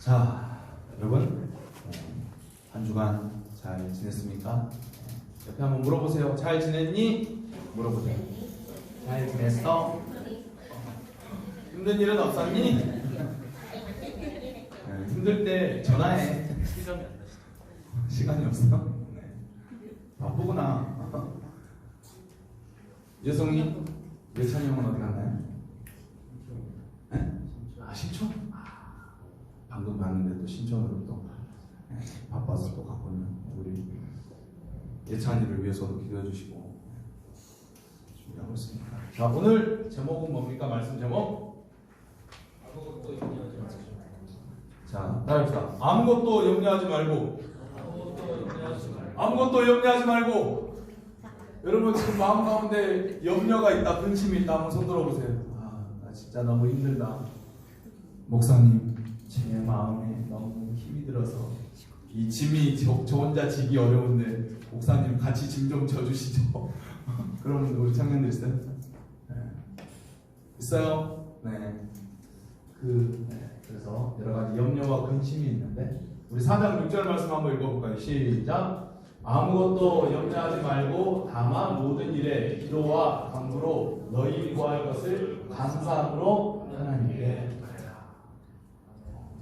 자, 여러분 한 주간 잘 지냈습니까? 옆에 한번 물어보세요. 잘 지냈니? 물어보세요. 잘 지냈어? 힘든 일은 없었니? 힘들 때 전화해. 시간이 없어? 네. 바쁘구나. 여성이 예찬이 형은 어디 갔나요? 네? 신촌? 방금 봤는데 또 신촌으로 또 바빠서 또 갔거든요. 우리 예찬이를 위해서도 기도해 주시고 준비하고 있습니다. 자, 오늘 제목은 뭡니까? 말씀 제목? 아무것도 염려하지 마시고. 자, 따라합시다. 아무것도 염려하지 말고. 아무것도 염려하지 말고. 여러분 지금 마음 가운데 염려가 있다, 근심이 있다, 한번 손 들어보세요. 나 진짜 너무 힘들다. 목사님, 제 마음에 너무 힘이 들어서 이 짐이 저 혼자 지기 어려운데 목사님 같이 짐 좀 져주시죠. 그런 우리 청년들 있어요? 네. 있어요? 네. 그래서 여러 가지 염려와 근심이 있는데 우리 4장 6절 말씀 한번 읽어볼까요? 시작. 아무것도 염려하지 말고 다만 모든 일에 기도와 간구로 너희 구할 것을 감사함으로 하나님께 아뢰라.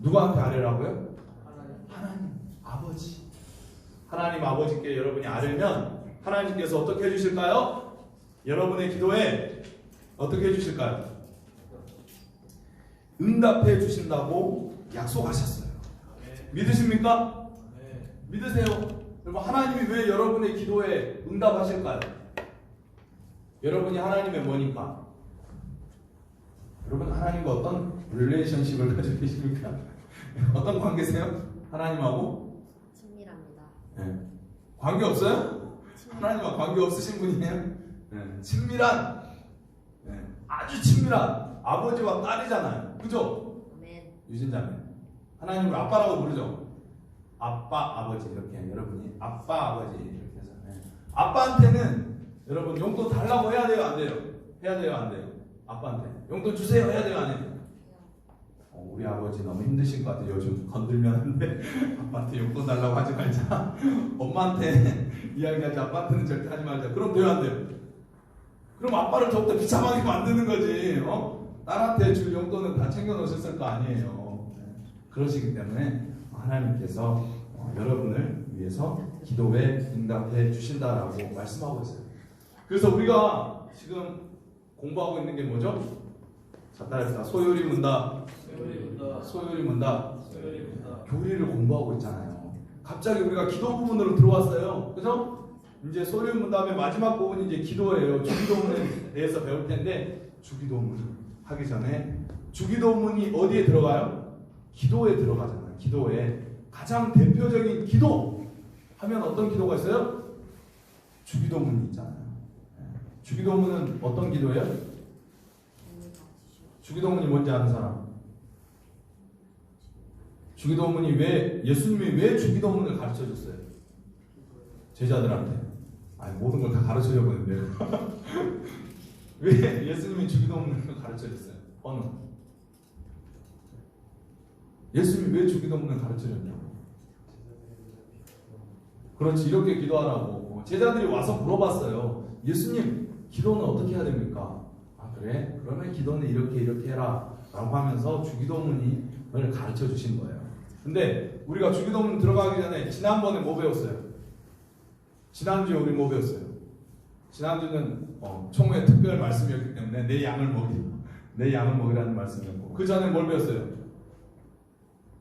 누구한테 아뢰라고요? 하나님 아버지. 하나님 아버지께 여러분이 아뢰면 하나님께서 어떻게 해주실까요? 여러분의 기도에 어떻게 해주실까요? 응답해 주신다고 약속하셨어요. 믿으십니까? 믿으세요. 여러분, 하나님이 왜 여러분의 기도에 응답하실까요? 여러분이 하나님의 뭐니까? 여러분, 하나님과 어떤 릴레이션십을 가지고 계십니까? 어떤 관계세요? 하나님하고? 친밀합니다. 네. 관계 없어요? 하나님과 관계 없으신 분이에요? 네. 친밀한, 네. 아주 친밀한 아버지와 딸이잖아요. 그죠? 아멘. 유진자매. 하나님을 아빠라고 부르죠? 아빠, 아버지 이렇게 여러분이 아빠, 아버지 이렇게 해서 아빠한테는 여러분 용돈 달라고 해야 돼요? 안 돼요? 해야 돼요? 안 돼요? 아빠한테 용돈 주세요 해야 돼요? 안 해요? 우리 아버지 너무 힘드실 것 같아요. 요즘 건들면 안 돼. 아빠한테 용돈 달라고 하지 말자. 엄마한테 이야기하지 아빠한테는 절대 하지 말자. 그럼 돼요? 안 돼요? 그럼 아빠를 더욱더 비참하게 만드는 거지. 딸한테 줄 용돈은 다 챙겨 놓으셨을 거 아니에요. 그러시기 때문에 하나님께서 여러분을 위해서 기도에 응답해 주신다라고 말씀하고 있어요. 그래서 우리가 지금 공부하고 있는 게 뭐죠? 자, 따라합시다. 소요리 문답. 소요리 문답. 교리를 공부하고 있잖아요. 갑자기 우리가 기도 부분으로 들어왔어요. 그죠? 이제 소요리 문답의 마지막 부분이 이제 기도예요. 주기도문에 대해서 배울 텐데 주기도문 하기 전에 주기도문이 어디에 들어가요? 기도에 들어가잖아요. 기도에 가장 대표적인 기도 하면 어떤 기도가 있어요? 주기도문이 있잖아요. 주기도문은 어떤 기도예요? 주기도문이 뭔지 아는 사람? 주기도문이 예수님이 왜 주기도문을 가르쳐 줬어요? 제자들한테. 모든 걸 다 가르쳐 주려고 했는데요. 왜 예수님이 주기도문을 가르쳐 줬어요? 예수님이 왜 주기도문을 가르쳐줬냐고. 그렇지, 이렇게 기도하라고. 제자들이 와서 물어봤어요. 예수님, 기도는 어떻게 해야 됩니까? 그래? 그러면 기도는 이렇게 해라 라고 하면서 주기도문을 가르쳐 주신 거예요. 근데 우리가 주기도문 들어가기 전에 지난번에 뭐 배웠어요? 지난주에 우리 뭐 배웠어요? 지난주는 총회 특별 말씀이었기 때문에 내 양을 먹이라는 말씀이었고, 그 전에 뭘 배웠어요?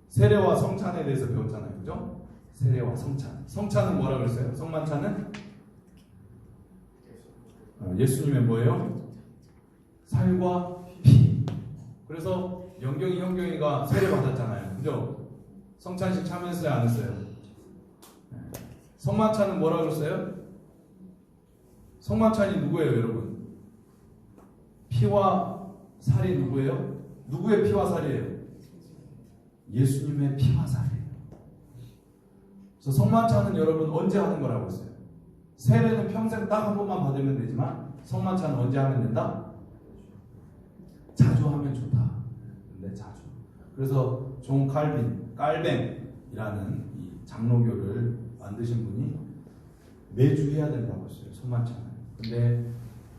세례와 성찬에 대해서 배웠잖아요. 그죠? 세례와 성찬. 성찬은 뭐라 그랬어요? 성만찬은? 예수님의 뭐예요? 살과 피. 그래서 형경이가 세례 받았잖아요. 그죠? 성찬식 참여했어요? 안 했어요? 성만찬은 뭐라 그랬어요? 성만찬이 누구예요, 여러분? 피와 살이 누구예요? 누구의 피와 살이에요? 예수님의 피와 살이에요. 그래서 성만찬은 여러분 언제 하는 거라고 했어요? 세례는 평생 딱 한 번만 받으면 되지만 성만찬은 언제 하면 된다? 자주 하면 좋다. 근데 자주. 그래서 존 깔뱅이라는 이 장로교를 만드신 분이 매주 해야 된다고 했어요. 성만찬을. 근데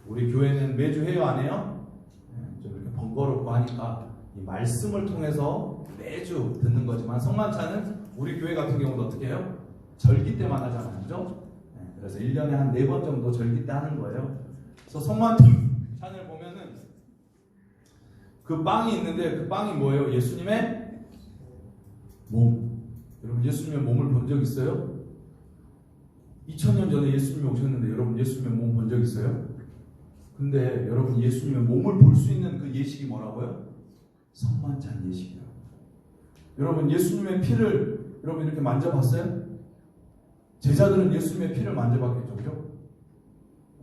우리 교회는 매주 해요, 안 해요? 좀 이렇게 번거롭고 하니까 이 말씀을 통해서 매주 듣는 거지만 성만찬은 우리 교회 같은 경우도 어떻게 해요? 절기 때만 하잖아요. 그죠? 그래서 1년에 한 4번 정도 절기 때 하는 거예요. 그래서 성만찬을 보면은 그 빵이 있는데 그 빵이 뭐예요? 예수님의 몸. 여러분 예수님의 몸을 본 적 있어요? 2000년 전에 예수님이 오셨는데 여러분 예수님의 몸 본 적 있어요? 근데 여러분 예수님의 몸을 볼 수 있는 그 예식이 뭐라고요? 성만찬 예식이라고. 여러분 예수님의 피를 여러분 이렇게 만져봤어요? 제자들은 예수님의 피를 만져봤겠죠, 그죠?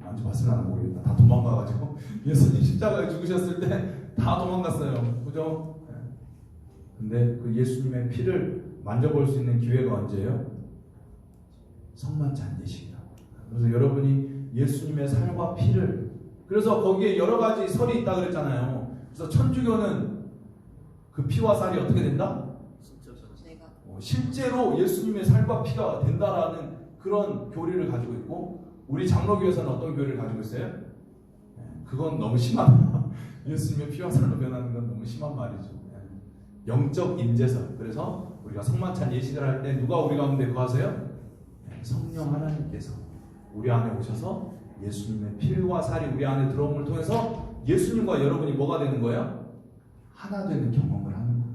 만져봤으나 모르겠다. 다 도망가가지고 예수님 십자가에 죽으셨을 때 다 도망갔어요, 그죠? 근데 그 예수님의 피를 만져볼 수 있는 기회가 언제예요? 성만찬 예식이라고. 그래서 여러분이 예수님의 살과 피를, 그래서 거기에 여러 가지 설이 있다 그랬잖아요. 그래서 천주교는 그 피와 살이 어떻게 된다? 실제로 예수님의 살과 피가 된다라는 그런 교리를 가지고 있고, 우리 장로교에서는 어떤 교리를 가지고 있어요? 그건 너무 심하다. 예수님의 피와 살로 변하는 건 너무 심한 말이죠. 영적 임재설. 그래서 우리가 성만찬 예식을 할 때 누가 우리 가운데 거하세요? 성령 하나님께서 우리 안에 오셔서 예수님의 피와 살이 우리 안에 들어옴을 통해서 예수님과 여러분이 뭐가 되는 거예요? 하나 되는 경험을 하는 거예요.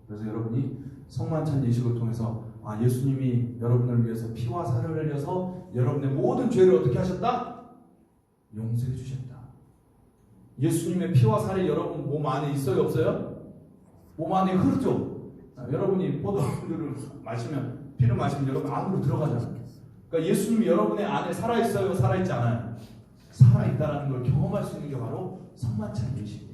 그래서 여러분이 성만찬 예식을 통해서 예수님이 여러분을 위해서 피와 살을 흘려서 여러분의 모든 죄를 어떻게 하셨다? 용서해 주셨다. 예수님의 피와 살이 여러분 몸 안에 있어요, 없어요? 몸 안에 흐르죠. 여러분이 포도주를 마시면, 피를 마시면 여러분 안으로 들어가잖아요. 그러니까 예수님이 여러분의 안에 살아있어요, 살아있지 않아요? 살아있다라는 걸 경험할 수 있는 게 바로 성만찬 예식이에요.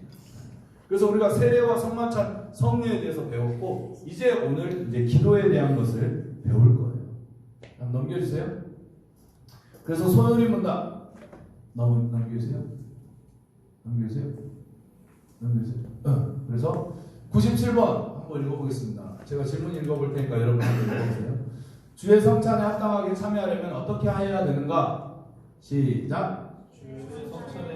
그래서 우리가 세례와 성만찬, 성례에 대해서 배웠고, 이제 오늘 이제 기도에 대한 것을 배울 거예요. 넘겨주세요. 그래서 소연이 문답 넘겨주세요. 그래서 97번 한번 읽어보겠습니다. 제가 질문 읽어볼 테니까 여러분 한번 읽어보세요. 주의 성찬에 합당하게 참여하려면 어떻게 해야 되는가? 시작.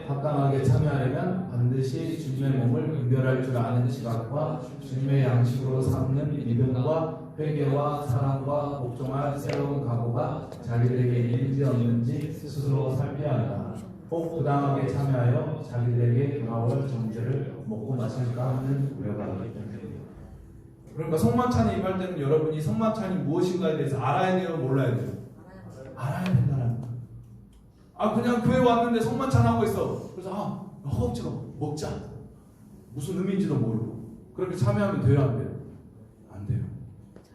합당하게 참여하려면 반드시 주님의 몸을 분별할 줄 아는 지각과 주님의 양식으로 삼는 믿음과 회개와 사랑과 복종할 새로운 각오가 자기들에게 있는지 없는지 스스로 살펴야 한다. 꼭 부당하게 참여하여 자기들에게 돌아올 정죄를 먹고 마실까 하는 우려가 있기 때문에. 그러니까 성만찬에 임할 때는 여러분이 성만찬이 무엇인가에 대해서 알아야 돼요, 몰라야 돼요? 알아야 된다는 거예요. 그냥 교회 왔는데 성만찬 하고 있어. 그래서 허겁지겁 먹자. 무슨 의미인지도 모르고. 그렇게 참여하면 돼요, 안 돼요? 안 돼요.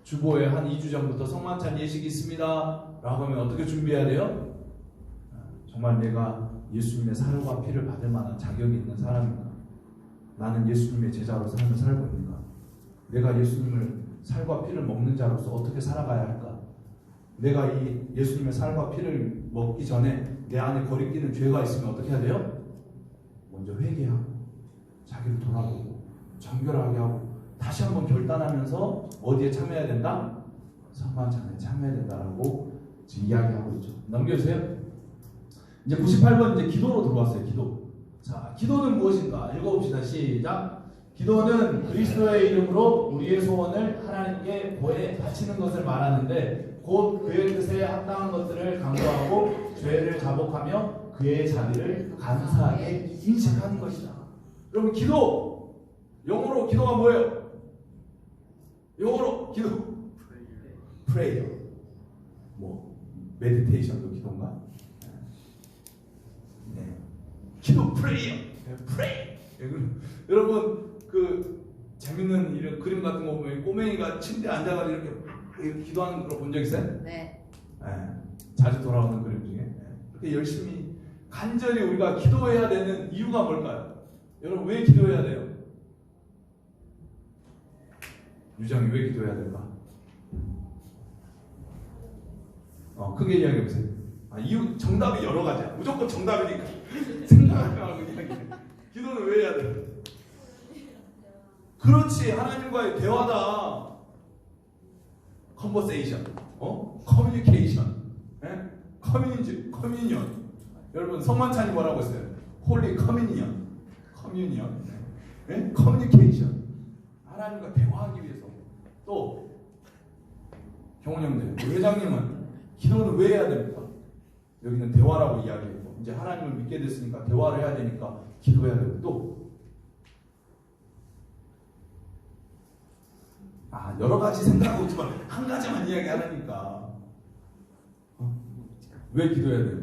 주보에 한 2주 전부터 성만찬 예식이 있습니다 라고 하면 어떻게 준비해야 돼요? 정말 내가 예수님의 살과 피를 받을 만한 자격이 있는 사람인가? 나는 예수님의 제자로 삶을 살고 있는가? 내가 예수님을 살과 피를 먹는 자로서 어떻게 살아가야 할까? 내가 이 예수님의 살과 피를 먹기 전에 내 안에 거리끼는 죄가 있으면 어떻게 해야 돼요? 먼저 회개하고 자기를 돌아보고 정결하게 하고 다시 한번 결단하면서 어디에 참여해야 된다? 성만찬에 참여해야 된다라고 지금 이야기하고 있죠. 넘겨주세요. 이제 98번 이제 기도로 들어왔어요. 기도. 자, 기도는 무엇인가? 읽어봅시다. 시작. 기도는 그리스도의 이름으로 우리의 소원을 하나님께 보에 바치는 것을 말하는데 곧 그의 뜻에 합당한 것들을 강구하고 죄를 자복하며 그의 자비를 감사하게 인식하는 것이다. 여러분 기도 영어로 기도가 뭐예요? 영어로 기도 prayer 메디테이션도 기도인가? 기도 pray. 여러분 그 재밌는 이런 그림 같은 거 보면 꼬맹이가 침대에 앉아가지고 이렇게 기도하는 거 본 적 있어요? 네. 자주 돌아오는 그림 중에 그렇게 열심히 간절히 우리가 기도해야 되는 이유가 뭘까요? 여러분 왜 기도해야 돼요? 유정이 왜 기도해야 될까? 크게 이야기해 보세요. 이유 정답이 여러 가지야. 무조건 정답이니까 생각하지 말고 이야기해. 기도는 왜 해야 돼? 그렇지. 하나님과의 대화다. 컨버세이션, 커뮤니케이션, 커뮤니언. 여러분 성만찬이 뭐라고 했어요? 홀리 커뮤니언, 커뮤니케이션. 하나님과 대화하기 위해서. 또 경훈 형제, 우리 회장님은 기도는 왜 해야 됩니까? 여기는 대화라고 이야기했고, 이제 하나님을 믿게 됐으니까 대화를 해야 되니까 기도해야 되고, 또 여러 가지 생각하고 있지만 한 가지만 이야기하라니까. 왜 기도해야 돼요?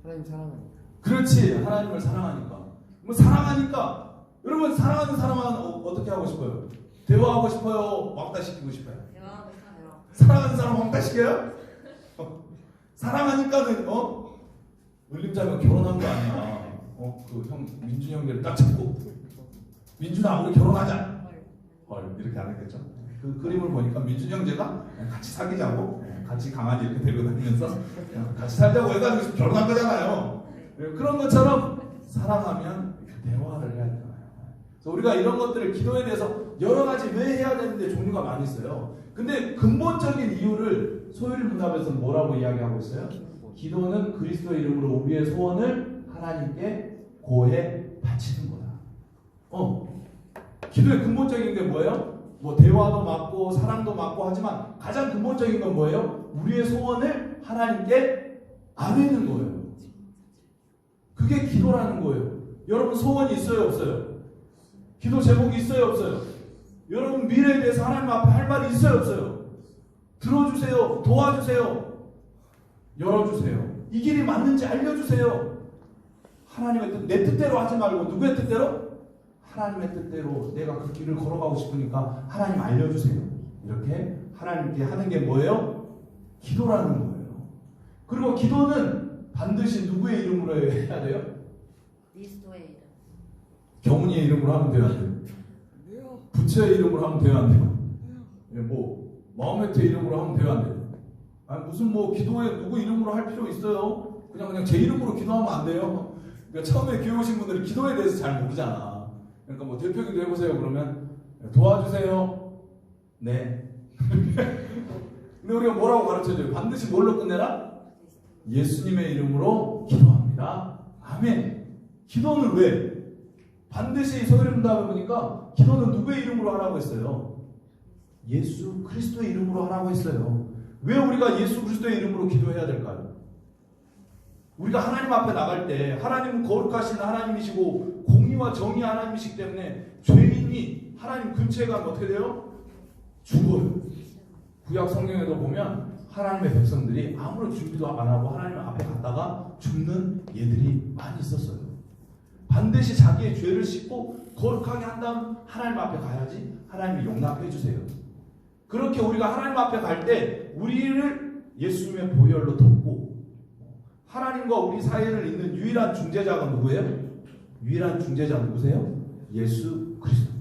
하나님 사랑하니까. 그렇지. 하나님을 사랑하니까. 사랑하니까. 여러분 사랑하는 사람은 어떻게 하고 싶어요? 대화하고 싶어요? 왕따시키고 싶어요? 대화하고 싶어요. 사랑하는 사람 왕따시켜요? 사랑하니까는 울림자면 결혼한 거 아니야. 그 형 민준이 형제를 딱 잡고 민준아 우리 결혼하자. 헐 이렇게 안 했겠죠? 그 그림을 보니까 민준이 형제가 같이 사귀자고 같이 강아지 이렇게 데리고 다니면서 같이 살자고 해가지고 결혼한 거잖아요. 그런 것처럼 사랑하면 대화를 해야 되잖아요. 그래서 우리가 이런 것들을 기도에 대해서 여러 가지 왜 해야 되는데 종류가 많이 있어요. 근데 근본적인 이유를 소율이 문답에서 뭐라고 이야기하고 있어요? 기도는 그리스도의 이름으로 우리의 소원을 하나님께 고해 바치는 거다. 기도의 근본적인 게 뭐예요? 뭐 대화도 맞고 사랑도 맞고 하지만 가장 근본적인 건 뭐예요? 우리의 소원을 하나님께 아뢰는 거예요. 그게 기도라는 거예요. 여러분 소원이 있어요 없어요? 기도 제목이 있어요 없어요? 여러분 미래에 대해서 하나님 앞에 할 말이 있어요 없어요? 들어주세요. 도와주세요. 열어주세요. 이 길이 맞는지 알려주세요. 하나님의 뜻, 내 뜻대로 하지 말고 누구의 뜻대로? 하나님의 뜻대로 내가 그 길을 걸어가고 싶으니까 하나님 알려주세요. 이렇게 하나님께 하는 게 뭐예요? 기도라는 거예요. 그리고 기도는 반드시 누구의 이름으로 해야 돼요? 그리스도의 이름. 경훈이의 이름으로 하면 돼요? 안 돼요? 부처의 이름으로 하면 돼요? 안 돼요? 뭐 마호메트의 이름으로 하면 돼요? 안 돼요? 아니 무슨 뭐 기도에 누구 이름으로 할 필요 있어요? 그냥 제 이름으로 기도하면 안 돼요? 그러니까 처음에 교회 오신 분들이 기도에 대해서 잘 모르잖아. 그러니까 뭐 대표기도 해보세요. 그러면 도와주세요. 네. 근데 우리가 뭐라고 가르쳐줘요? 반드시 뭘로 끝내라? 예수님의 이름으로 기도합니다. 아멘. 기도는 왜? 반드시 소율이 문답을 보니까 기도는 누구의 이름으로 하라고 했어요? 예수 그리스도의 이름으로 하라고 했어요. 왜 우리가 예수 그리스도의 이름으로 기도해야 될까요? 우리가 하나님 앞에 나갈 때 하나님은 거룩하신 하나님이시고 공의와 정의 하나님이시기 때문에 죄인이 하나님 근처에 가면 어떻게 돼요? 죽어요. 구약 성경에도 보면 하나님의 백성들이 아무런 준비도 안 하고 하나님 앞에 갔다가 죽는 예들이 많이 있었어요. 반드시 자기의 죄를 씻고 거룩하게 한 다음 하나님 앞에 가야지 하나님이 용납해 주세요. 그렇게 우리가 하나님 앞에 갈 때 우리를 예수님의 보혈로 덮고 하나님과 우리 사이를 잇는 유일한 중재자가 누구예요? 유일한 중재자 누구세요? 예수 그리스도.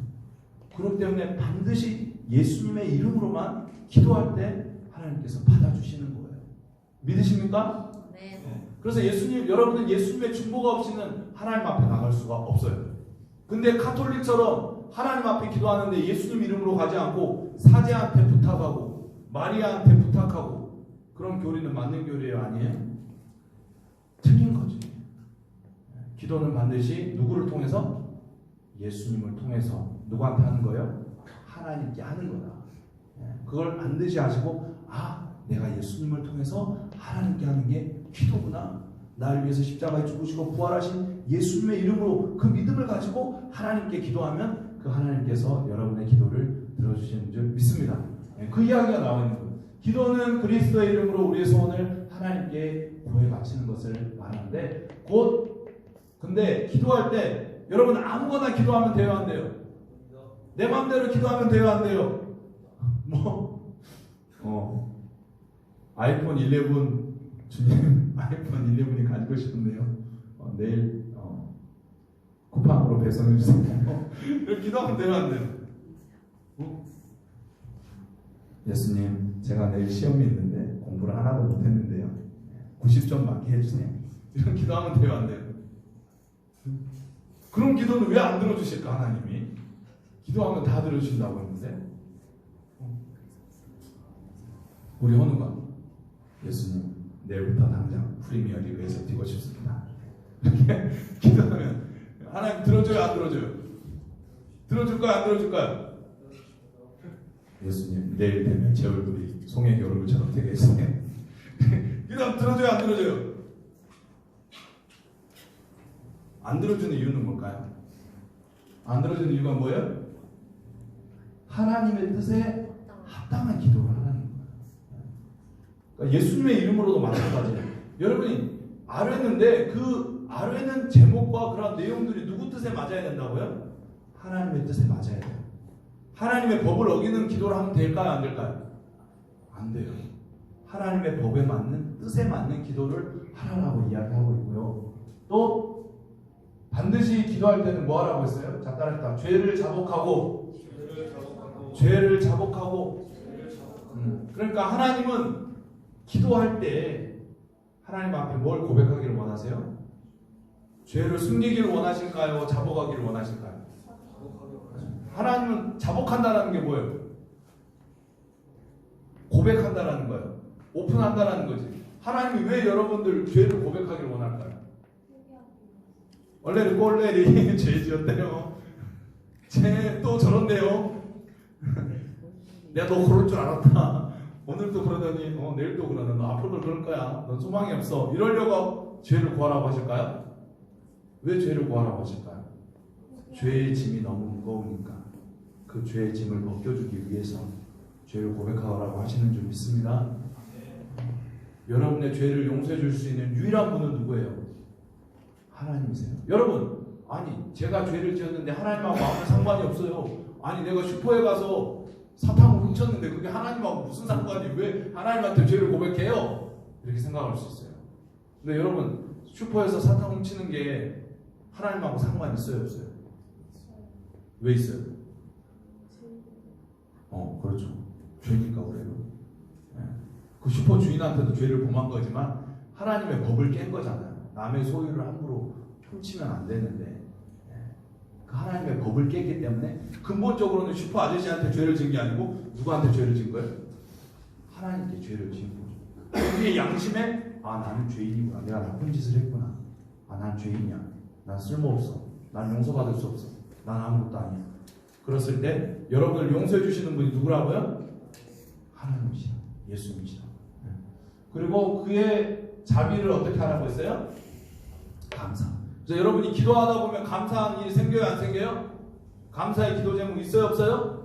그렇기 때문에 반드시 예수님의 이름으로만 기도할 때 하나님께서 받아주시는 거예요. 믿으십니까? 네. 그래서 여러분은 예수님의 중보가 없이는 하나님 앞에 나갈 수가 없어요. 근데 카톨릭처럼 하나님 앞에 기도하는데 예수님 이름으로 가지 않고 사제한테 부탁하고 마리아한테 부탁하고 그런 교리는 맞는 교리예요? 아니에요? 틀린 거지. 기도는 반드시 누구를 통해서? 예수님을 통해서. 누구한테 하는 거예요? 하나님께 하는 거다. 그걸 반드시 아시고 내가 예수님을 통해서 하나님께 하는 게 기도구나. 나를 위해서 십자가에 죽으시고 부활하신 예수님의 이름으로 그 믿음을 가지고 하나님께 기도하면 그 하나님께서 여러분의 기도를 들어주시는 줄 믿습니다. 그 이야기가 나와 있는 거예요. 기도는 그리스도의 이름으로 우리의 소원을 하나님께 고해 바치는 것을 말하는데 근데 기도할 때 여러분 아무거나 기도하면 돼요 안 돼요? 내 마음대로 기도하면 돼요 안 돼요? 아이폰 11 주님 아이폰 11이 가지고 싶은데요. 내일 쿠팡으로 배송해 주세요. 이렇게 기도하면 돼요 안 돼요? 예수님 제가 내일 시험이 있는데 공부를 하나도 못했는데요. 90점 맞게 해주세요. 이런 기도하면 돼요 안 돼요? 그럼 기도는 왜 안 들어주실까 하나님이? 기도하면 다 들어주신다고 했는데 우리 헌우가 예수님 내일부터 당장 프리미어 리그에서 뛰고 싶습니다. 이렇게 기도하면 하나님 들어줘요 안 들어줘요? 들어줄까요 안 들어줄까요? 예수님 내일 되면 제 얼굴이 송혜 겨울처럼 되겠어요. 기도하면 들어줘요 안 들어줘요? 안 들어주는 이유는 뭘까요? 안 들어주는 이유가 뭐예요? 하나님의 뜻에 합당한 기도를 하라는 거예요. 그러니까 예수님의 이름으로도 마찬가지예요. 여러분이 아뢰는데 그 아뢰는 제목과 그런 내용들이 누구 뜻에 맞아야 된다고요? 하나님의 뜻에 맞아야 돼요. 하나님의 법을 어기는 기도를 하면 될까요? 안 될까요? 안 돼요. 하나님의 법에 맞는 뜻에 맞는 기도를 하라고 이야기하고 있고요. 또 반드시 기도할 때는 뭐 하라고 했어요? 자 따라했다. 죄를 자복하고 그러니까 하나님은 기도할 때 하나님 앞에 뭘 고백하기를 원하세요? 죄를 숨기기를 원하실까요? 자복하기를 원하실까요? 하나님은 자복한다는 게 뭐예요? 고백한다는 거예요. 오픈한다는 거지. 하나님이 왜 여러분들 죄를 고백하기를 원할까요? 원래는 꼴레리 죄 지었대요. 쟤 또 저런데요. 내가 너 그럴 줄 알았다. 오늘도 그러더니 내일도 그러는 너 앞으로도 그럴 거야. 넌 소망이 없어. 이러려고 죄를 구하라고 하실까요? 왜 죄를 구하라고 하실까요? 죄의 짐이 너무 무거우니까 그 죄의 짐을 벗겨주기 위해서 죄를 고백하라고 하시는 줄 믿습니다. 여러분의 죄를 용서해 줄 수 있는 유일한 분은 누구예요? 하나님이세요. 여러분, 아니 제가 죄를 지었는데 하나님하고 아무 상관이 없어요. 아니 내가 슈퍼에 가서 사탕을 훔쳤는데 그게 하나님하고 무슨 상관이, 왜 하나님한테 죄를 고백해요? 이렇게 생각할 수 있어요. 근데 여러분, 슈퍼에서 사탕 훔치는 게 하나님하고 상관이 있어요 없어요? 왜 있어요? 그렇죠. 죄니까 그래요. 그 슈퍼 주인한테도 죄를 범한 거지만 하나님의 법을 깬 거잖아요. 남의 소유를 함부로 훔치면 안 되는데 그 하나님의 법을 깼기 때문에 근본적으로는 슈퍼 아저씨한테 죄를 진 게 아니고 누구한테 죄를 진 거예요? 하나님께 죄를 진 거죠. 우리의 양심에 나는 죄인이구나. 내가 나쁜 짓을 했구나. 난 죄인이야. 난 쓸모없어. 난 용서받을 수 없어. 난 아무것도 아니야. 그랬을 때 여러분을 용서해 주시는 분이 누구라고요? 하나님이시라. 예수님이시라. 그리고 그의 자비를 어떻게 하라고 했어요? 감사. 그래서 여러분이 기도하다 보면 감사한 일이 생겨요 안 생겨요? 감사의 기도 제목 있어요 없어요?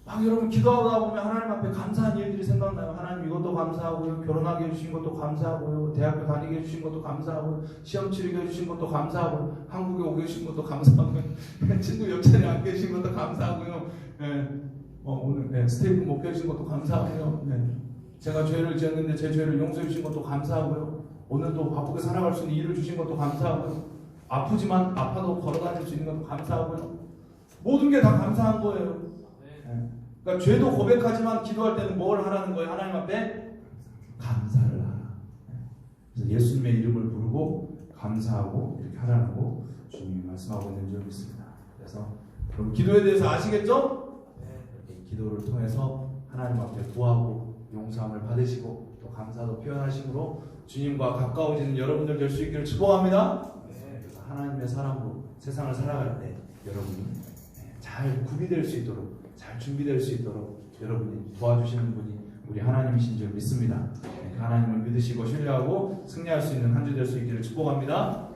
막 여러분 기도하다 보면 하나님 앞에 감사한 일들이 생각나요. 하나님 이것도 감사하고요. 결혼하게 해주신 것도 감사하고요. 대학교 다니게 해주신 것도 감사하고요. 시험 치르게 해주신 것도 감사하고요. 한국에 오게 해주신 것도 감사하고요. 친구 옆자리에 앉게 해주신 것도 감사하고요. 오늘 스테이크 먹게 해주신 것도 감사하고요. 제가 죄를 지었는데 제 죄를 용서해 주신 것도 감사하고요. 오늘도 바쁘게 살아갈 수 있는 일을 주신 것도 감사하고요. 아프지만 아파도 걸어다닐 수 있는 것도 감사하고요. 모든 게 다 감사한 거예요. 그러니까 죄도 고백하지만 기도할 때는 뭘 하라는 거예요? 하나님 앞에 감사를 하라. 그래서 예수님의 이름을 부르고 감사하고 이렇게 하라고 주님이 말씀하고 있는 줄 믿습니다. 그래서 그럼 기도에 대해서 아시겠죠? 이렇게 기도를 통해서 하나님 앞에 구하고 용서함을 받으시고 또 감사도 표현하심으로 주님과 가까워지는 여러분들 될 수 있기를 축복합니다. 그래서 하나님의 사람으로 세상을 살아갈 때 여러분이 잘 구비될 수 있도록, 잘 준비될 수 있도록 여러분이 도와주시는 분이 우리 하나님이신 줄 믿습니다. 하나님을 믿으시고 신뢰하고 승리할 수 있는 한 주 될 수 있기를 축복합니다.